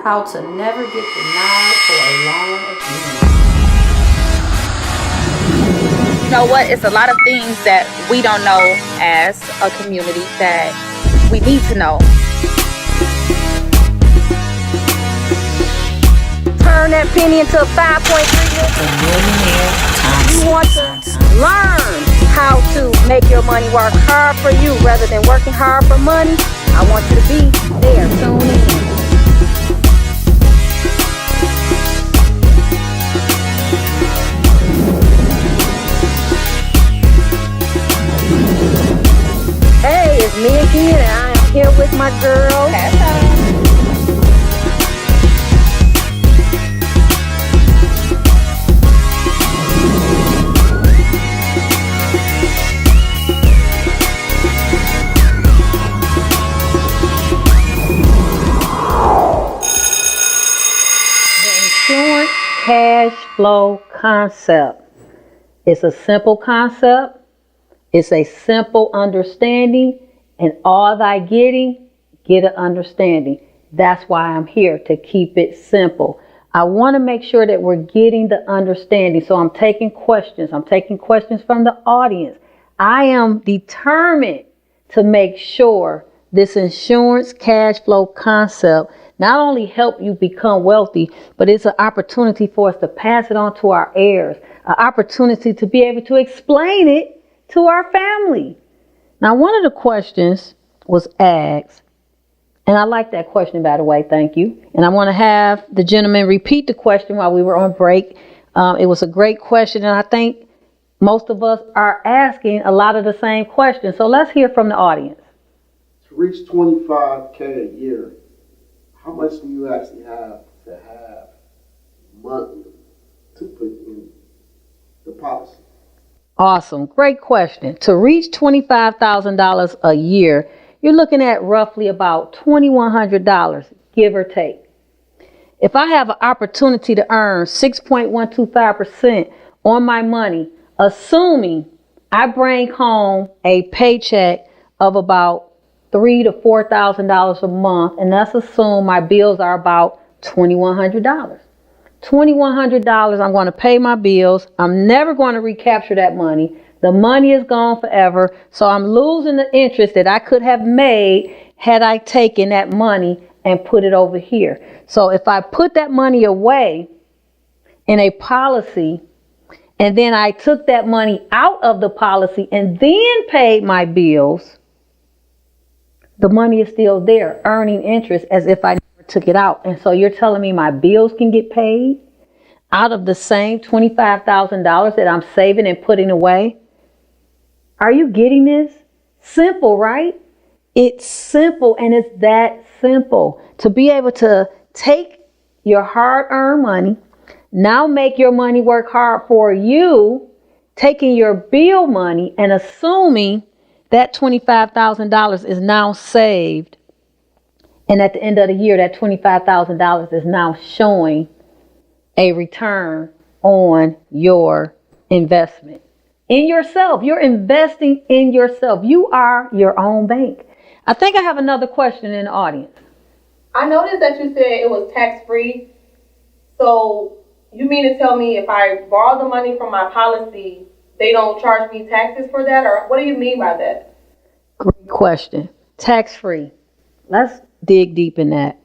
How to never get denied for a loan again. You know what? It's a lot of things that we don't know as a community that we need to know. Turn that penny into 5.3 millionaire. You want to learn how to make your money work hard for you rather than working hard for money? I want you to be there. Tune in. Hey, it's me again, and I am here with my girl. Insurance cash flow concept. It's a simple concept. It's a simple understanding, and all thy getting, get an understanding. That's why I'm here, to keep it simple. I want to make sure that we're getting the understanding. So I'm taking questions. I'm taking questions from the audience. I am determined to make sure this insurance cash flow concept not only help you become wealthy, but it's an opportunity for us to pass it on to our heirs, an opportunity to be able to explain it to our family. Now, one of the questions was asked, and I like that question, by the way, thank you. And I want to have the gentleman repeat the question while we were on break. It was a great question, and I think most of us are asking a lot of the same questions. So let's hear from the audience. To reach $25K a year, how much do you actually have to have monthly to put in the policy? Awesome. Great question. To reach $25,000 a year, you're looking at roughly about $2,100, give or take. If I have an opportunity to earn 6.125% on my money, assuming I bring home a paycheck of about $3,000 to $4,000 a month, and let's assume my bills are about $2,100. $2,100, I'm going to pay my bills. I'm never going to recapture that money. The money is gone forever. So I'm losing the interest that I could have made had I taken that money and put it over here. So if I put that money away in a policy, and then I took that money out of the policy and then paid my bills, the money is still there, earning interest as if I took it out. And so you're telling me my bills can get paid out of the same $25,000 that I'm saving and putting away? Are you getting this? Simple, right? It's simple, and it's that simple. To be able to take your hard-earned money, now make your money work hard for you, taking your bill money and assuming that $25,000 is now saved. And at the end of the year, that $25,000 is now showing a return on your investment. In yourself. You're investing in yourself. You are your own bank. I think I have another question in the audience. I noticed that you said it was tax-free. So you mean to tell me if I borrow the money from my policy, they don't charge me taxes for that? Or what do you mean by that? Great question. Tax-free. Let's dig deep in that.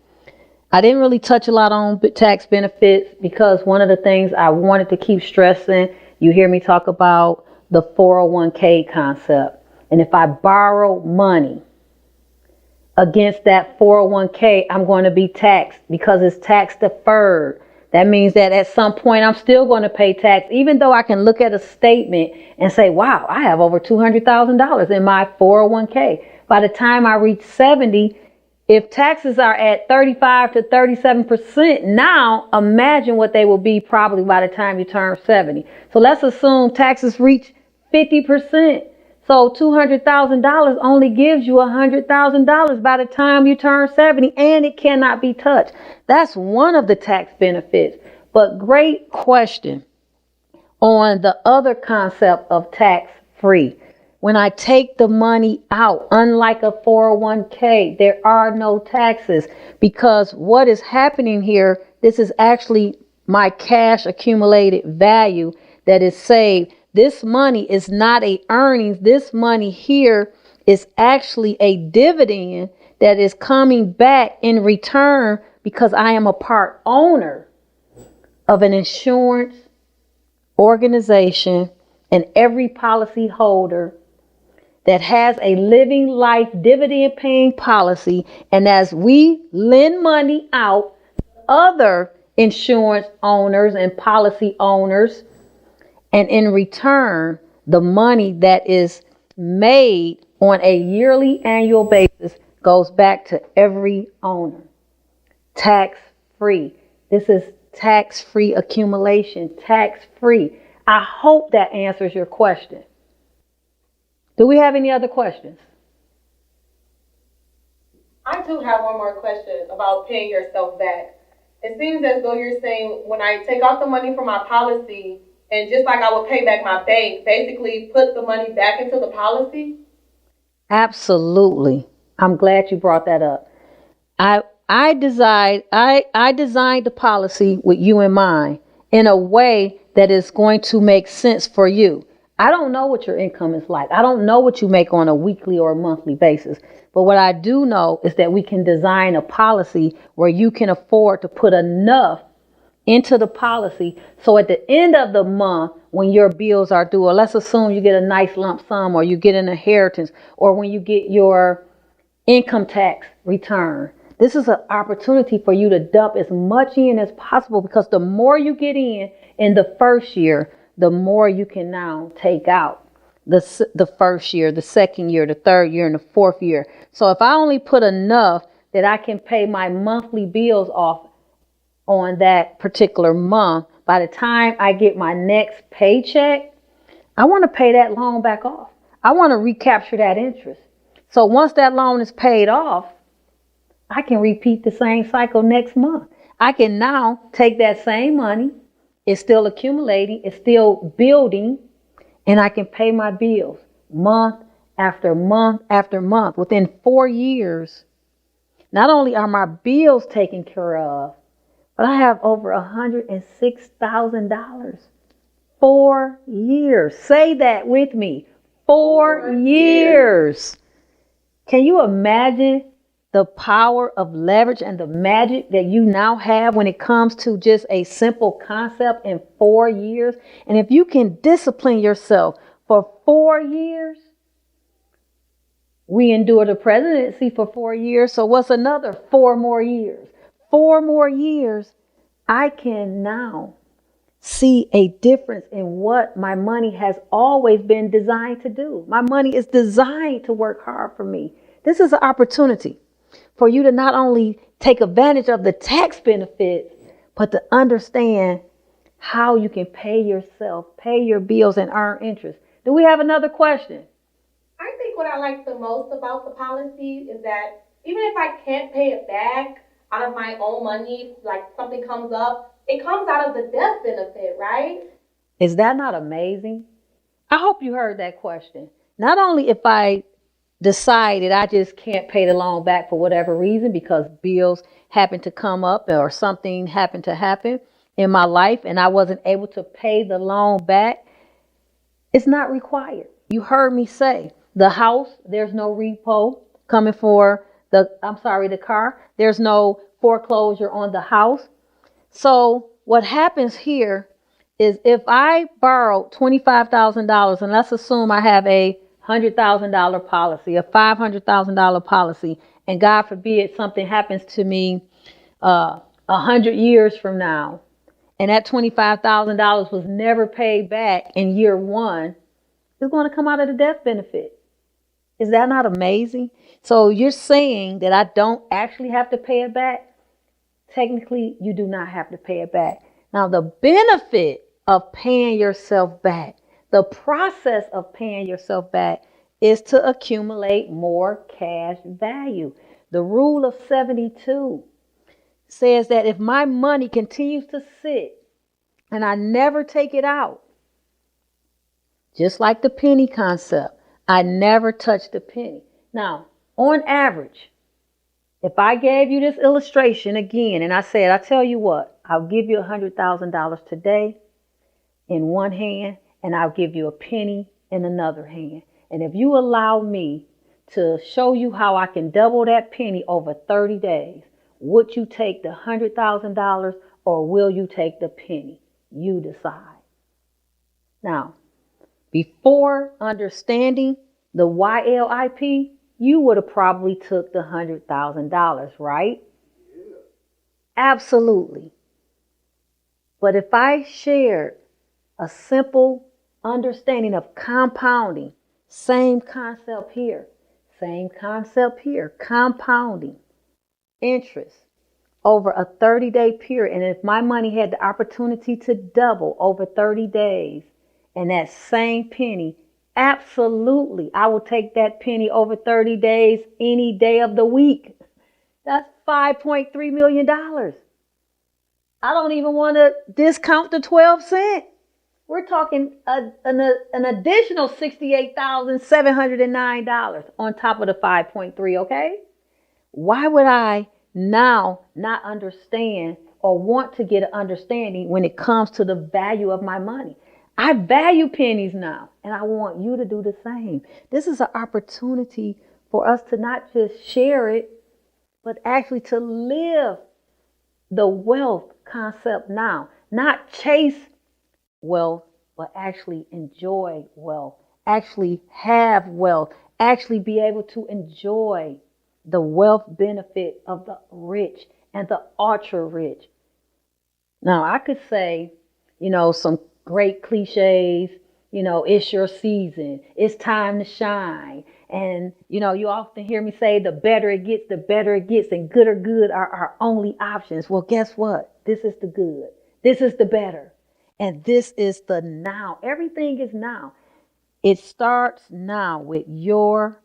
I didn't really touch a lot on tax benefits because one of the things I wanted to keep stressing, you hear me talk about the 401k concept. And if I borrow money against that 401k, I'm going to be taxed because it's tax deferred. That means that at some point I'm still going to pay tax, even though I can look at a statement and say, wow, I have over $200,000 in my 401k. By the time I reach 70, if taxes are at 35 to 37%, now imagine what they will be probably by the time you turn 70. So let's assume taxes reach 50%. So $200,000 only gives you $100,000 by the time you turn 70, and it cannot be touched. That's one of the tax benefits. But great question on the other concept of tax free. When I take the money out, unlike a 401k, there are no taxes, because what is happening here, this is actually my cash accumulated value that is saved. This money is not a earnings. This money here is actually a dividend that is coming back in return because I am a part owner of an insurance organization and every policy holder that has a living life dividend paying policy. And as we lend money out, other insurance owners and policy owners, and in return, the money that is made on a yearly annual basis goes back to every owner. Tax free. This is tax free accumulation, tax free. I hope that answers your question. Do we have any other questions? I do have one more question about paying yourself back. It seems as though you're saying when I take out the money from my policy, and just like I would pay back my bank, basically put the money back into the policy? Absolutely. I'm glad you brought that up. I designed the policy with you in mind in a way that is going to make sense for you. I don't know what your income is like. I don't know what you make on a weekly or a monthly basis. But what I do know is that we can design a policy where you can afford to put enough into the policy. So at the end of the month, when your bills are due, or let's assume you get a nice lump sum, or you get an inheritance, or when you get your income tax return, this is an opportunity for you to dump as much in as possible, because the more you get in the first year, the more you can now take out the first year, the second year, the third year, and the fourth year. So if I only put enough that I can pay my monthly bills off on that particular month, by the time I get my next paycheck, I want to pay that loan back off. I want to recapture that interest. So once that loan is paid off, I can repeat the same cycle next month. I can now take that same money. It's still accumulating. It's still building. And I can pay my bills month after month after month. Within 4 years, not only are my bills taken care of, but I have over $106,000. 4 years. Say that with me. 4 years. Can you imagine the power of leverage and the magic that you now have when it comes to just a simple concept in 4 years? And if you can discipline yourself for 4 years, we endured the presidency for 4 years. So what's another 4 more years? 4 more years, I can now see a difference in what my money has always been designed to do. My money is designed to work hard for me. This is an opportunity for you to not only take advantage of the tax benefits, but to understand how you can pay yourself, pay your bills, and earn interest. Do we have another question? I think what I like the most about the policy is that even if I can't pay it back out of my own money, like something comes up, it comes out of the death benefit, right? Is that not amazing? I hope you heard that question. Not only if I decided I just can't pay the loan back for whatever reason because bills happen to come up or something happened to happen in my life and I wasn't able to pay the loan back, it's not required. You heard me say the house, there's no repo coming for the car. There's no foreclosure on the house. So what happens here is if I borrow $25,000 and let's assume I have a $100,000 policy, a $500,000 policy, and God forbid something happens to me 100 years from now, and that $25,000 was never paid back in year one, it's going to come out of the death benefit. Is that not amazing? So you're saying that I don't actually have to pay it back? Technically, you do not have to pay it back. Now, the benefit of paying yourself back, the process of paying yourself back is to accumulate more cash value. The rule of 72 says that if my money continues to sit and I never take it out, just like the penny concept, I never touched a penny. Now, on average, if I gave you this illustration again and I said, I tell you what, I'll give you $100,000 today in one hand and I'll give you a penny in another hand. And if you allow me to show you how I can double that penny over 30 days, would you take the $100,000 or will you take the penny? You decide. Now, before understanding the YLIP, you would have probably took the $100,000, right? Yeah. Absolutely. But if I shared a simple understanding of compounding, same concept here, compounding interest over a 30-day period. And if my money had the opportunity to double over 30 days and that same penny, absolutely, I will take that penny over 30 days any day of the week. That's $5.3 million. I don't even want to discount the 12 cents. We're talking an additional $68,709 on top of the 5.3, okay? Why would I now not understand or want to get an understanding when it comes to the value of my money? I value pennies now, and I want you to do the same. This is an opportunity for us to not just share it, but actually to live the wealth concept now. Not chase wealth, but actually enjoy wealth, actually have wealth, actually be able to enjoy the wealth benefit of the rich and the ultra rich. Now, I could say, some great cliches, it's your season, it's time to shine. And, you often hear me say the better it gets, and good are our only options. Well, guess what? This is the good. This is the better. And this is the now. Everything is now. It starts now with your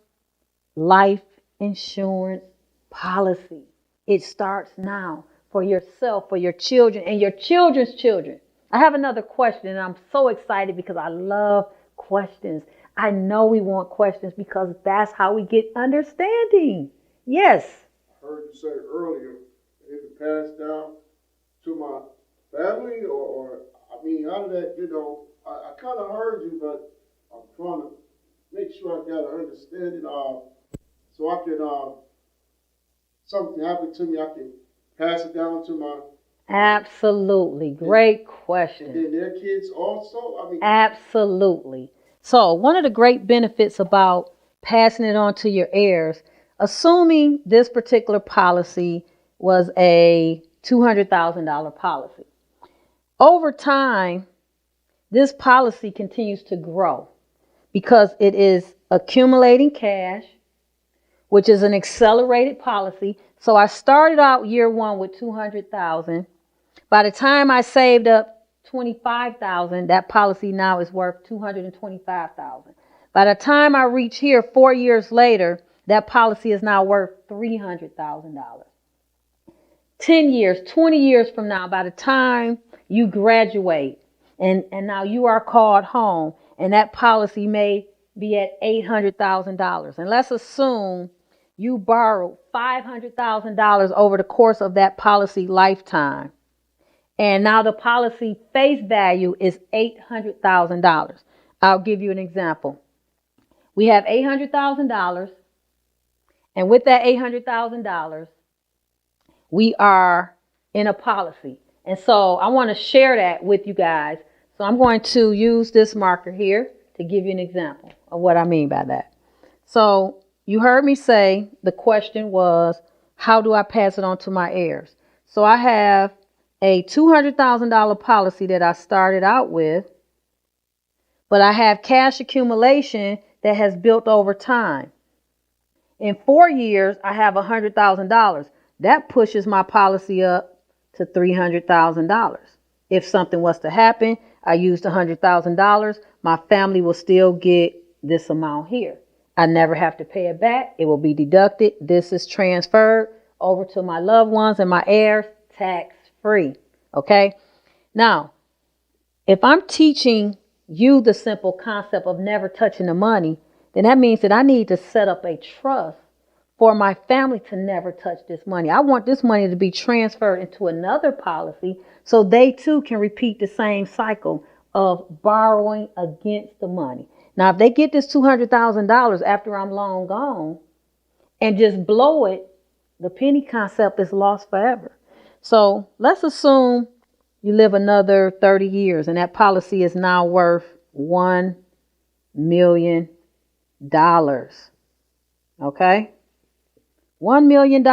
life insurance policy. It starts now for yourself, for your children, and your children's children. I have another question, and I'm so excited because I love questions. I know we want questions because that's how we get understanding. Yes. I heard you say earlier, it can pass down to my family or out of that, I kind of heard you, but I'm trying to make sure I got an understanding so I can, something happen to me, I can pass it down to my... Absolutely. Great question. And then their kids also? Absolutely. So one of the great benefits about passing it on to your heirs, assuming this particular policy was a $200,000 policy. Over time, this policy continues to grow because it is accumulating cash, which is an accelerated policy. So I started out year one with $200,000. By the time I saved up $25,000, that policy now is worth $225,000. By the time I reach here 4 years later, that policy is now worth $300,000. 10 years, 20 years from now, by the time you graduate and now you are called home and that policy may be at $800,000. And let's assume you borrowed $500,000 over the course of that policy lifetime. And now the policy face value is $800,000. I'll give you an example. We have $800,000. And with that $800,000, we are in a policy. And so I want to share that with you guys. So I'm going to use this marker here to give you an example of what I mean by that. So you heard me say the question was, how do I pass it on to my heirs? So I have a $200,000 policy that I started out with, but I have cash accumulation that has built over time. In 4 years, I have $100,000. That pushes my policy up to $300,000. If something was to happen, I used $100,000. My family will still get this amount here. I never have to pay it back. It will be deducted. This is transferred over to my loved ones and my heirs tax free. Okay. Now, if I'm teaching you the simple concept of never touching the money, then that means that I need to set up a trust for my family to never touch this money. I want this money to be transferred into another policy so they too can repeat the same cycle of borrowing against the money. Now, if they get this $200,000 after I'm long gone and just blow it, the penny concept is lost forever. So let's assume you live another 30 years and that policy is now worth $1 million. Okay? $1 million.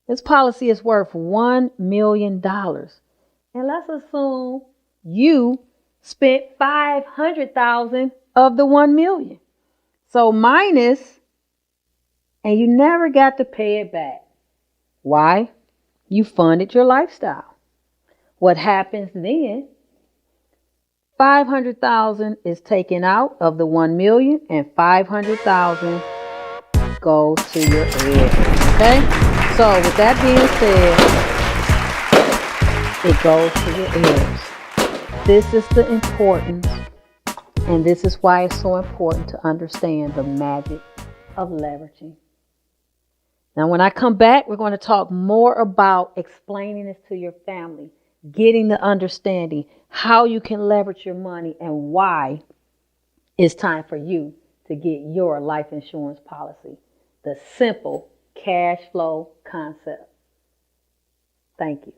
This policy is worth $1 million. And let's assume you spent $500,000 of the $1 million. So minus, and you never got to pay it back. Why? You funded your lifestyle. What happens then? $500,000 is taken out of the $1 million, and $500,000 goes to your heirs. Okay? So with that being said, it goes to your heirs. This is the importance, and this is why it's so important to understand the magic of leveraging. Now, when I come back, we're going to talk more about explaining this to your family, getting the understanding, how you can leverage your money, and why it's time for you to get your life insurance policy. The simple cash flow concept. Thank you.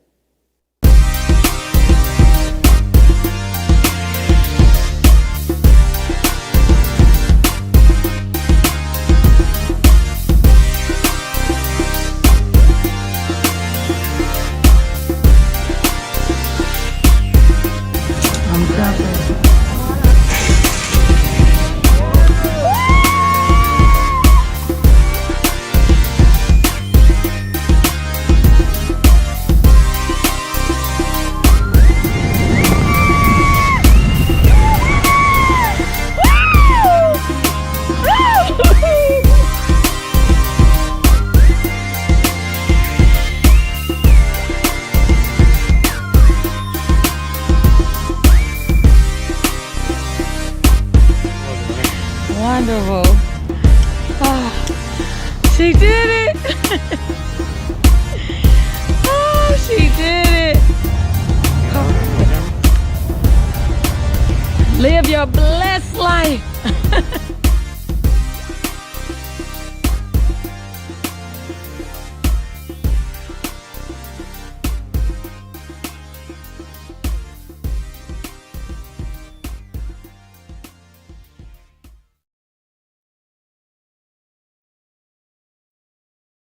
Wonderful. Oh, she did it. Oh, she did it. Oh. Live your blessed life.